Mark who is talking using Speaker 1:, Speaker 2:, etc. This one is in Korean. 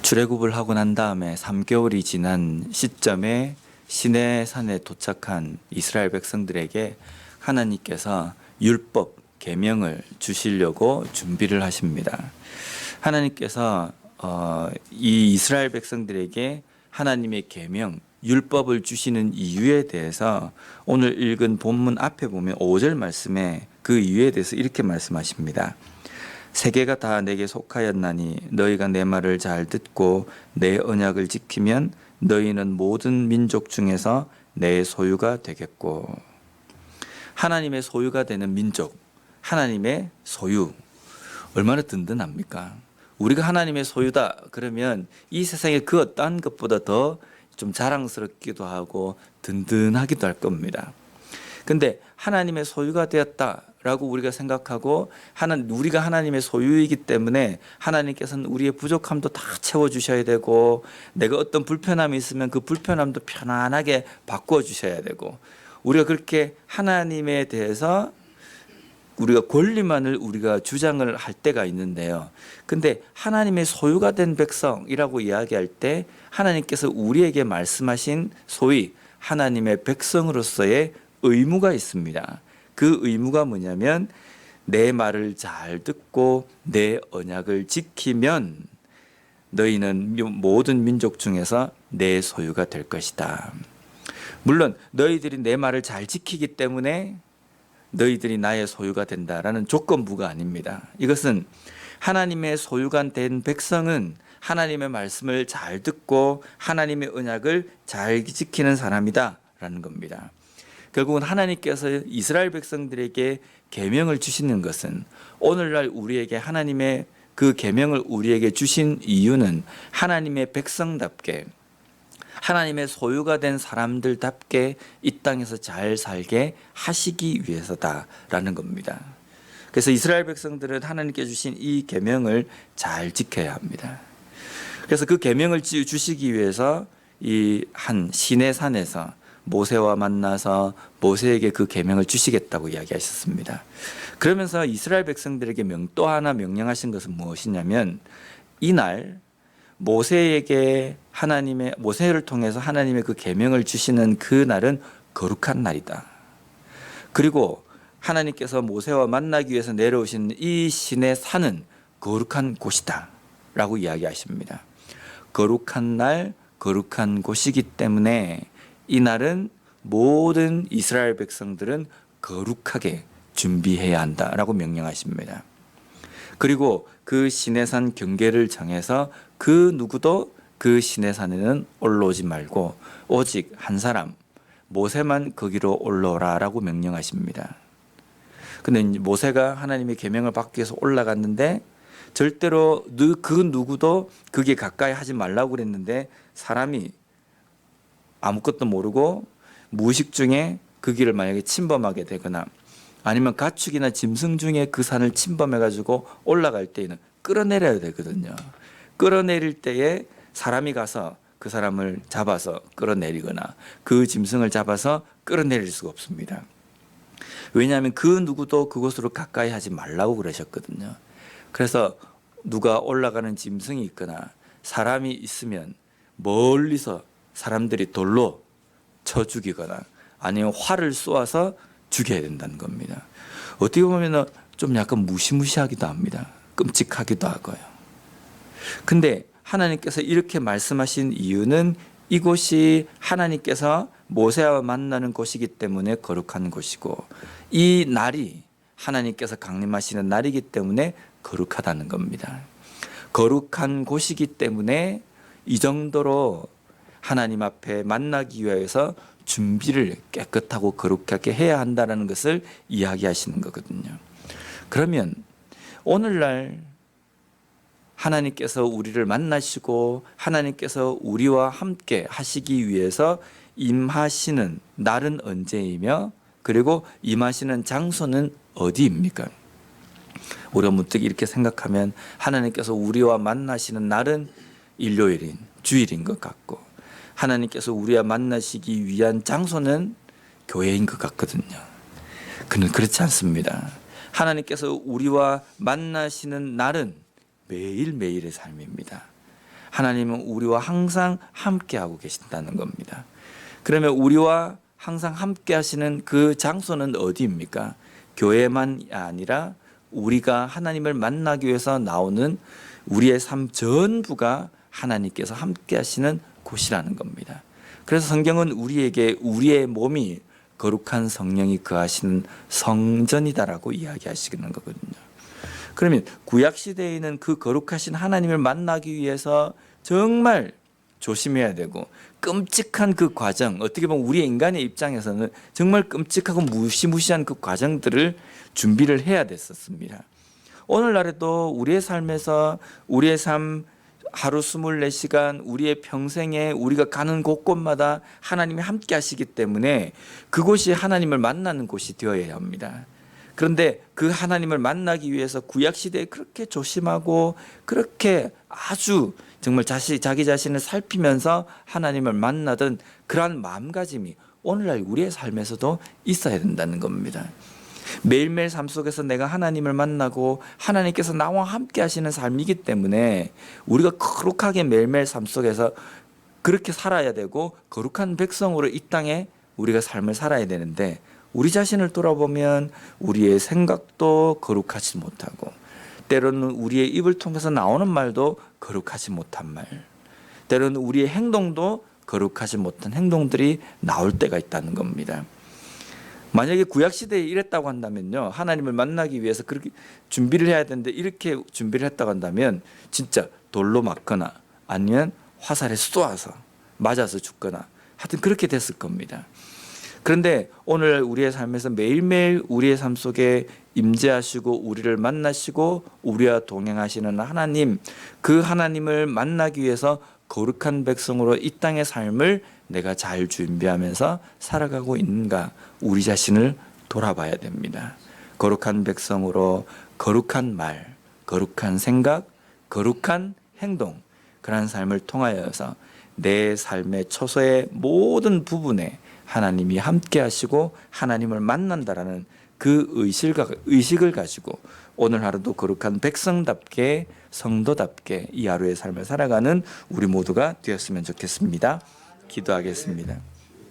Speaker 1: 출애굽을 하고 난 다음에 3개월이 지난 시점에 시내산에 도착한 이스라엘 백성들에게 하나님께서 율법, 계명을 주시려고 준비를 하십니다. 하나님께서 이 이스라엘 백성들에게 하나님의 계명, 율법을 주시는 이유에 대해서 오늘 읽은 본문 앞에 보면 5절 말씀에 그 이유에 대해서 이렇게 말씀하십니다. 세계가 다 내게 속하였나니 너희가 내 말을 잘 듣고 내 언약을 지키면 너희는 모든 민족 중에서 내 소유가 되겠고. 하나님의 소유가 되는 민족, 하나님의 소유, 얼마나 든든합니까? 우리가 하나님의 소유다 그러면 이 세상에 그 어떠한 것보다 더 좀 자랑스럽기도 하고 든든하기도 할 겁니다. 근데 하나님의 소유가 되었다라고 우리가 생각하고 우리가 하나님의 소유이기 때문에 하나님께서는 우리의 부족함도 다 채워주셔야 되고, 내가 어떤 불편함이 있으면 그 불편함도 편안하게 바꾸어 주셔야 되고, 우리가 그렇게 하나님에 대해서 우리가 권리만을 우리가 주장을 할 때가 있는데요. 근데 하나님의 소유가 된 백성이라고 이야기할 때 하나님께서 우리에게 말씀하신 소위 하나님의 백성으로서의 의무가 있습니다. 그 의무가 뭐냐면 내 말을 잘 듣고 내 언약을 지키면 너희는 모든 민족 중에서 내 소유가 될 것이다. 물론 너희들이 내 말을 잘 지키기 때문에 너희들이 나의 소유가 된다라는 조건부가 아닙니다. 이것은 하나님의 소유가 된 백성은 하나님의 말씀을 잘 듣고 하나님의 언약을 잘 지키는 사람이다라는 겁니다. 결국은 하나님께서 이스라엘 백성들에게 계명을 주시는 것은, 오늘날 우리에게 하나님의 그 계명을 우리에게 주신 이유는 하나님의 백성답게, 하나님의 소유가 된 사람들답게 이 땅에서 잘 살게 하시기 위해서다라는 겁니다. 그래서 이스라엘 백성들은 하나님께 주신 이 계명을 잘 지켜야 합니다. 그래서 그 계명을 주시기 위해서 이 한 시내산에서 모세와 만나서 모세에게 그 계명을 주시겠다고 이야기하셨습니다. 그러면서 이스라엘 백성들에게 또 하나 명령하신 것은 무엇이냐면, 이날 모세에게 모세를 통해서 하나님의 그 계명을 주시는 그 날은 거룩한 날이다. 그리고 하나님께서 모세와 만나기 위해서 내려오신 이 신의 산은 거룩한 곳이다 라고 이야기하십니다. 거룩한 날, 거룩한 곳이기 때문에 이 날은 모든 이스라엘 백성들은 거룩하게 준비해야 한다라고 명령하십니다. 그리고 그 시내산 경계를 정해서 그 누구도 그 시내산에는 올라오지 말고 오직 한 사람, 모세만 거기로 올라오라라고 명령하십니다. 근데 모세가 하나님의 계명을 받기 위해서 올라갔는데 절대로 그 누구도 거기에 가까이 하지 말라고 그랬는데, 사람이 아무것도 모르고 무의식 중에 그 길을 만약에 침범하게 되거나 아니면 가축이나 짐승 중에 그 산을 침범해가지고 올라갈 때에는 끌어내려야 되거든요. 끌어내릴 때에 사람이 가서 그 사람을 잡아서 끌어내리거나 그 짐승을 잡아서 끌어내릴 수가 없습니다. 왜냐하면 그 누구도 그곳으로 가까이 하지 말라고 그러셨거든요. 그래서 누가 올라가는 짐승이 있거나 사람이 있으면 멀리서 사람들이 돌로 쳐 죽이거나 아니면 활을 쏘아서 죽여야 된다는 겁니다. 어떻게 보면 좀 약간 무시무시하기도 합니다. 끔찍하기도 하고요. 근데 하나님께서 이렇게 말씀하신 이유는 이곳이 하나님께서 모세와 만나는 곳이기 때문에 거룩한 곳이고, 이 날이 하나님께서 강림하시는 날이기 때문에 거룩하다는 겁니다. 거룩한 곳이기 때문에 이 정도로 하나님 앞에 만나기 위해서 준비를 깨끗하고 거룩하게 해야 한다는 것을 이야기하시는 거거든요. 그러면 오늘날 하나님께서 우리를 만나시고 하나님께서 우리와 함께 하시기 위해서 임하시는 날은 언제이며, 그리고 임하시는 장소는 어디입니까? 우리가 문득 이렇게 생각하면 하나님께서 우리와 만나시는 날은 일요일인 주일인 것 같고, 하나님께서 우리와 만나시기 위한 장소는 교회인 것 같거든요. 그는 그렇지 않습니다. 하나님께서 우리와 만나시는 날은 매일매일의 삶입니다. 하나님은 우리와 항상 함께하고 계신다는 겁니다. 그러면 우리와 항상 함께 하시는 그 장소는 어디입니까? 교회만 아니라 우리가 하나님을 만나기 위해서 나오는 우리의 삶 전부가 하나님께서 함께 하시는 곳이라는 겁니다. 그래서 성경은 우리에게 우리의 몸이 거룩한 성령이 거하시는 성전이다라고 이야기하시는 거거든요. 그러면 구약시대에는 그 거룩하신 하나님을 만나기 위해서 정말 조심해야 되고 끔찍한 그 과정, 어떻게 보면 우리 인간의 입장에서는 정말 끔찍하고 무시무시한 그 과정들을 준비를 해야 됐었습니다. 오늘날에도 우리의 삶에서 우리의 삶 하루 24시간 우리의 평생에 우리가 가는 곳곳마다 하나님이 함께 하시기 때문에 그곳이 하나님을 만나는 곳이 되어야 합니다. 그런데 그 하나님을 만나기 위해서 구약시대에 그렇게 조심하고 그렇게 아주 정말 자기 자신을 살피면서 하나님을 만나던 그러한 마음가짐이 오늘날 우리의 삶에서도 있어야 된다는 겁니다. 매일매일 삶 속에서 내가 하나님을 만나고 하나님께서 나와 함께 하시는 삶이기 때문에 우리가 거룩하게 매일매일 삶 속에서 그렇게 살아야 되고 거룩한 백성으로 이 땅에 우리가 삶을 살아야 되는데 우리 자신을 돌아보면 우리의 생각도 거룩하지 못하고 때로는 우리의 입을 통해서 나오는 말도 거룩하지 못한 말, 때로는 우리의 행동도 거룩하지 못한 행동들이 나올 때가 있다는 겁니다. 만약에 구약시대에 이랬다고 한다면요, 하나님을 만나기 위해서 그렇게 준비를 해야 되는데 이렇게 준비를 했다고 한다면 진짜 돌로 맞거나 아니면 화살에 쏘아서 맞아서 죽거나 하여튼 그렇게 됐을 겁니다. 그런데 오늘 우리의 삶에서 매일매일 우리의 삶 속에 임재하시고 우리를 만나시고 우리와 동행하시는 하나님, 그 하나님을 만나기 위해서 거룩한 백성으로 이 땅의 삶을 내가 잘 준비하면서 살아가고 있는가, 우리 자신을 돌아봐야 됩니다. 거룩한 백성으로 거룩한 말, 거룩한 생각, 거룩한 행동, 그러한 삶을 통하여서 내 삶의 초소의 모든 부분에 하나님이 함께 하시고 하나님을 만난다라는 그 의식을 가지고 오늘 하루도 거룩한 백성답게 성도답게 이 하루의 삶을 살아가는 우리 모두가 되었으면 좋겠습니다. 기도하겠습니다.